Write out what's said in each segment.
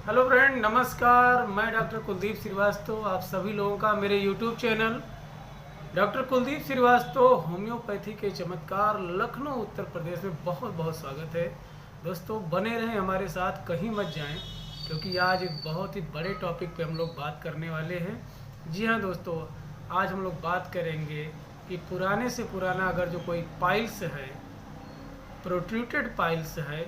Hello friend, नमस्कार। मैं doctor Kuldeep Srivastava, आप सभी लोगों का मेरे YouTube channel doctor Kuldeep Srivastava homeopathy के चमत्कार लखनऊ उत्तर प्रदेश में बहुत बहुत स्वागत है। दोस्तों बने रहें हमारे साथ, कहीं मत जाएं, क्योंकि आज एक बहुत ही बड़े टॉपिक पे हम लोग बात करने वाले हैं। जी हाँ दोस्तों, आज हम लोग बात करेंगे कि पुराने से पुराना अगर जो कोई पाइल्स है, प्रोट्रूटेड पाइल्स है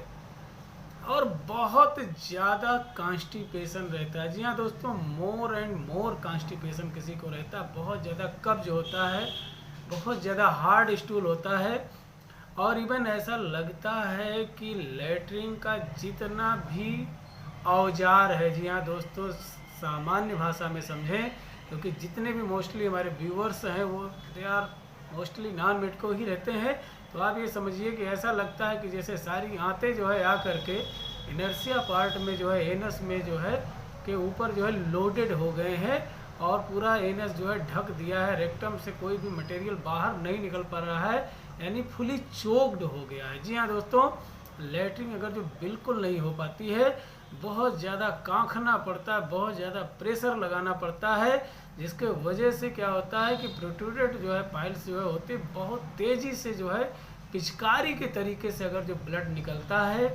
और बहुत ज़्यादा कॉन्स्टिपेशन रहता है। जी हाँ दोस्तों, मोर एंड मोर कॉन्स्टिपेशन किसी को रहता है, बहुत ज़्यादा कब्ज होता है, बहुत ज़्यादा हार्ड स्टूल होता है और इवन ऐसा लगता है कि लेटरिन का जितना भी औजार है, जी हाँ दोस्तों, सामान्य भाषा में समझें, क्योंकि जितने भी मोस्टली हमारे व्यूअर्स हैं वो they are mostly non medico ही रहते हैं। तो आप ये समझिए कि ऐसा लगता है कि जैसे सारी आंतें जो है आ करके इनर्सिया पार्ट में जो है, एनस में जो है के ऊपर जो है लोडेड हो गए हैं और पूरा एनस जो है ढक दिया है। रेक्टम से कोई भी मटेरियल बाहर नहीं निकल पा रहा है, यानी फुली चोक्ड हो गया है। जी हाँ दोस्तों, लेटरिन अगर जो बिल्कुल नहीं हो पाती है, बहुत ज़्यादा कांखना पड़ता है, बहुत ज़्यादा प्रेशर लगाना पड़ता है, जिसके वजह से क्या होता है कि प्रोट्रूडेड जो है पाइल्स जो है होती है, बहुत तेज़ी से जो है पिचकारी के तरीके से अगर जो ब्लड निकलता है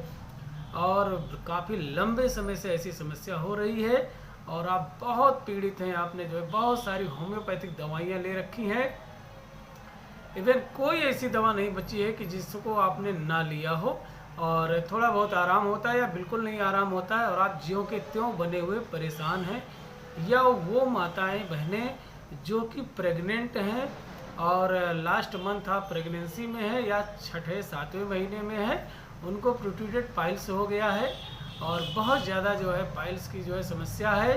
और काफ़ी लंबे समय से ऐसी समस्या हो रही है और आप बहुत पीड़ित हैं। आपने जो है बहुत सारी होम्योपैथिक दवाइयाँ ले रखी हैं, इवन कोई ऐसी दवा नहीं बची है कि जिसको आपने ना लिया हो और थोड़ा बहुत आराम होता है या बिल्कुल नहीं आराम होता है और आप ज्यों के त्यों बने हुए परेशान हैं। या वो माताएं बहनें जो कि प्रेग्नेंट हैं और लास्ट मंथ आप प्रेगनेंसी में है या छठे सातवें महीने में है, उनको प्रोट्रूडेड पाइल्स हो गया है और बहुत ज़्यादा जो है पाइल्स की जो है समस्या है।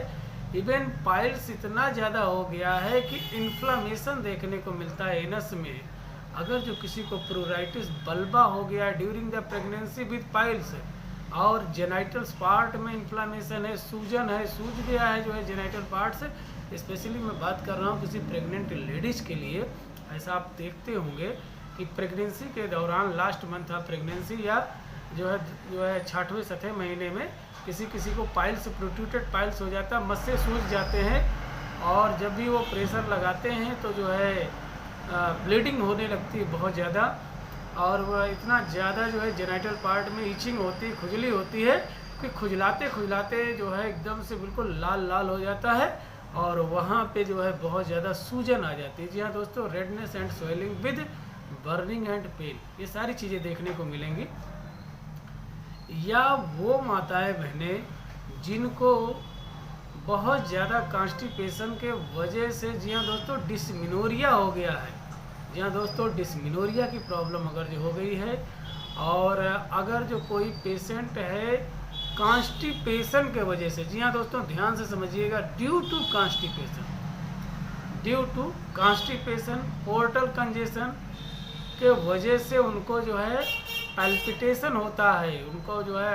इवन पाइल्स इतना ज़्यादा हो गया है कि इन्फ्लामेशन देखने को मिलता है एनस में। अगर जो किसी को प्रोराइटिस बल्बा हो गया है during the pregnancy with piles और जेनाइटल्स पार्ट में इन्फ्लामेशन है, सूजन है, सूज गया है जो है जेनाइटल पार्ट से, स्पेशली मैं बात कर रहा हूँ किसी प्रेग्नेंट लेडीज़ के लिए। ऐसा आप देखते होंगे कि प्रेगनेंसी के दौरान लास्ट मंथ ऑफ प्रेगनेंसी या जो है छठवें सतवें महीने में किसी किसी को पाइल्स, प्रोट्रूटेड पाइल्स हो जाता है, मस्से सूज जाते हैं और जब भी वो प्रेशर लगाते हैं तो जो है ब्लीडिंग होने लगती है बहुत ज़्यादा और वह इतना ज़्यादा जो है जेनाइटल पार्ट में इचिंग होती है, खुजली होती है कि खुजलाते खुजलाते जो है एकदम से बिल्कुल लाल लाल हो जाता है और वहाँ पे जो है बहुत ज़्यादा सूजन आ जाती है। जी हाँ दोस्तों, redness and swelling with burning and pain, ये सारी चीज़ें देखने को मिलेंगी। या वो माताएं बहनें जिनको बहुत ज़्यादा कॉन्स्टिपेशन के वजह से, जी हाँ दोस्तों, डिस्मिनोरिया हो गया है। जी हाँ दोस्तों, डिस्मिनोरिया की प्रॉब्लम अगर जो हो गई है और अगर जो कोई पेशेंट है कॉन्स्टिपेशन के वजह से, जी हाँ दोस्तों ध्यान से समझिएगा, due to constipation portal congestion के वजह से उनको जो है पैल्पिटेशन होता है, उनको जो है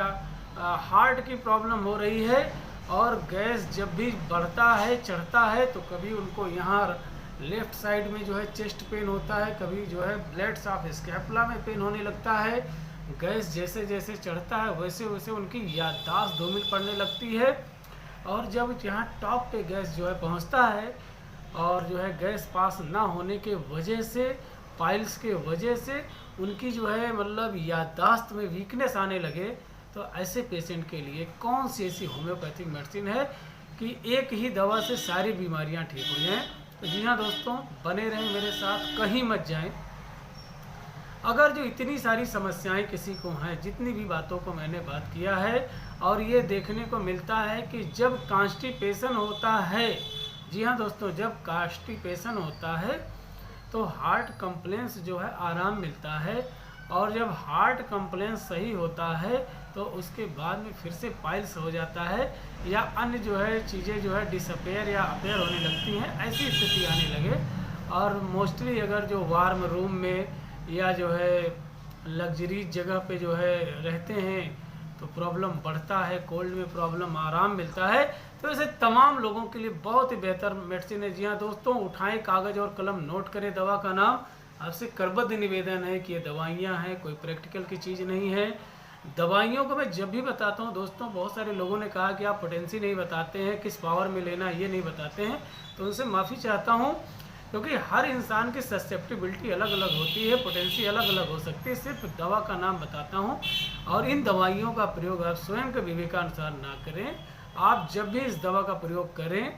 हार्ट की प्रॉब्लम हो रही है और गैस जब भी बढ़ता है चढ़ता है तो कभी उनको यहाँ लेफ्ट साइड में जो है चेस्ट पेन होता है, कभी जो है ब्लेड्स ऑफ स्कैपुला में पेन होने लगता है। गैस जैसे जैसे चढ़ता है वैसे वैसे उनकी याददाश्त धूमिल पड़ने लगती है और जब यहाँ टॉप पे गैस जो है पहुँचता है और जो है गैस पास ना होने के वजह से, पाइल्स के वजह से उनकी जो है मतलब याददाश्त में वीकनेस आने लगे, तो ऐसे पेशेंट के लिए कौन सी ऐसी होम्योपैथिक मेडिसिन है कि एक ही दवा से सारी बीमारियां ठीक हो जाएं। तो जी हाँ दोस्तों, बने रहें मेरे साथ, कहीं मत जाएं। अगर जो इतनी सारी समस्याएं किसी को हैं, जितनी भी बातों को मैंने बात किया है और ये देखने को मिलता है कि जब कॉन्स्टिपेशन होता है, जी हाँ दोस्तों, जब कॉन्स्टिपेशन होता है तो हार्ट कंप्लेंट्स जो है आराम मिलता है और जब हार्ट कंप्लेंट सही होता है तो उसके बाद में फिर से पाइल्स हो जाता है या अन्य जो है चीज़ें जो है डिसअपेयर या अपेयर होने लगती हैं, ऐसी स्थिति आने लगे। और मोस्टली अगर जो वार्म रूम में या जो है लग्जरी जगह पे जो है रहते हैं तो प्रॉब्लम बढ़ता है, कोल्ड में प्रॉब्लम आराम मिलता है। तो ऐसे तमाम लोगों के लिए बहुत ही बेहतर मेडिसिन है। जी हाँ दोस्तों, उठाएं कागज़ और कलम, नोट करें दवा का नाम। आपसे करबद्ध निवेदन है कि ये दवाइयाँ हैं, कोई प्रैक्टिकल की चीज़ नहीं है। दवाइयों को मैं जब भी बताता हूँ दोस्तों, बहुत सारे लोगों ने कहा कि आप पोटेंसी नहीं बताते हैं, किस पावर में लेना ये नहीं बताते हैं, तो उनसे माफ़ी चाहता हूँ, क्योंकि हर इंसान की ससेप्टिबिलिटी अलग अलग होती है, पोटेंसी अलग अलग हो सकती है। सिर्फ दवा का नाम बताता हूँ और इन दवाइयों का प्रयोग आप स्वयं के विवेकानुसार ना करें। आप जब भी इस दवा का प्रयोग करें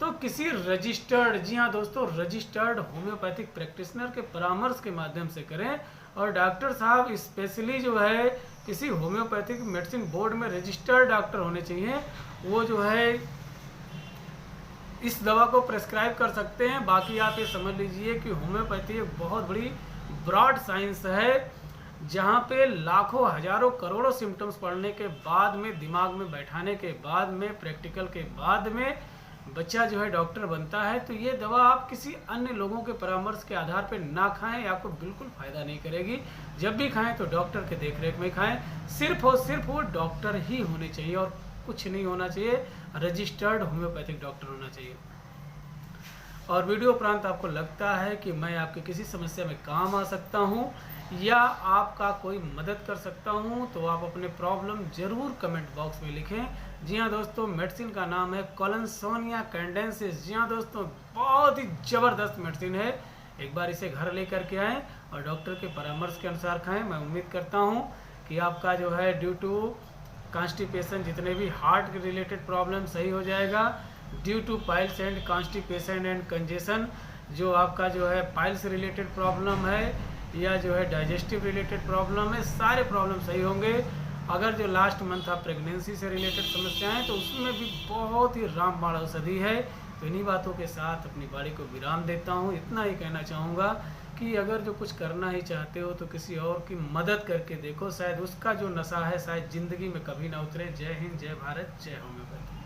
तो किसी रजिस्टर्ड, जी हाँ दोस्तों, रजिस्टर्ड होम्योपैथिक प्रैक्टिशनर के परामर्श के माध्यम से करें। और डॉक्टर साहब स्पेशली जो है किसी होम्योपैथिक मेडिसिन बोर्ड में रजिस्टर्ड डॉक्टर होने चाहिए, वो जो है इस दवा को प्रेस्क्राइब कर सकते हैं। बाकी आप ये समझ लीजिए कि होम्योपैथी एक बहुत बड़ी ब्रॉड साइंस है, जहाँ पे लाखों हजारों करोड़ों सिम्टम्स पढ़ने के बाद में, दिमाग में बैठाने के बाद में, प्रैक्टिकल के बाद में बच्चा जो है डॉक्टर बनता है। तो ये दवा आप किसी अन्य लोगों के परामर्श के आधार पर ना खाएं, आपको बिल्कुल फ़ायदा नहीं करेगी। जब भी खाएं तो डॉक्टर के देखरेख में खाएं। सिर्फ और सिर्फ वो डॉक्टर ही होने चाहिए और कुछ नहीं होना चाहिए, रजिस्टर्ड होम्योपैथिक डॉक्टर होना चाहिए। और वीडियो उपरांत आपको लगता है कि मैं आपकी किसी समस्या में काम आ सकता हूँ या आपका कोई मदद कर सकता हूँ, तो आप अपने प्रॉब्लम ज़रूर कमेंट बॉक्स में लिखें। जी हाँ दोस्तों, मेडिसिन का नाम है कोलिन्सोनिया कैनेडेंसिस। जी हाँ दोस्तों, बहुत ही ज़बरदस्त मेडिसिन है। एक बार इसे घर लेकर के आएँ और डॉक्टर के परामर्श के अनुसार खाएँ। मैं उम्मीद करता हूँ कि आपका जो है ड्यू टू कॉन्स्टिपेशन, जितने भी हार्ट के रिलेटेड प्रॉब्लम सही हो जाएगा। Due two piles and constipation and congestion, जो आपका जो है पाइल्स रिलेटेड प्रॉब्लम है या जो है डाइजेस्टिव रिलेटेड प्रॉब्लम है, सारे प्रॉब्लम सही होंगे। अगर जो लास्ट मंथ आप प्रेगनेंसी से रिलेटेड समस्याएं, तो उसमें भी बहुत ही रामबाण औषधि है। तो इन्हीं बातों के साथ अपनी बारी को विराम देता हूँ। इतना ही कहना चाहूँगा कि अगर जो कुछ करना ही चाहते हो तो किसी और की मदद करके देखो, शायद उसका जो नशा है शायद ज़िंदगी में कभी ना उतरे। जय हिंद, जय भारत, जय होम्योपैथी।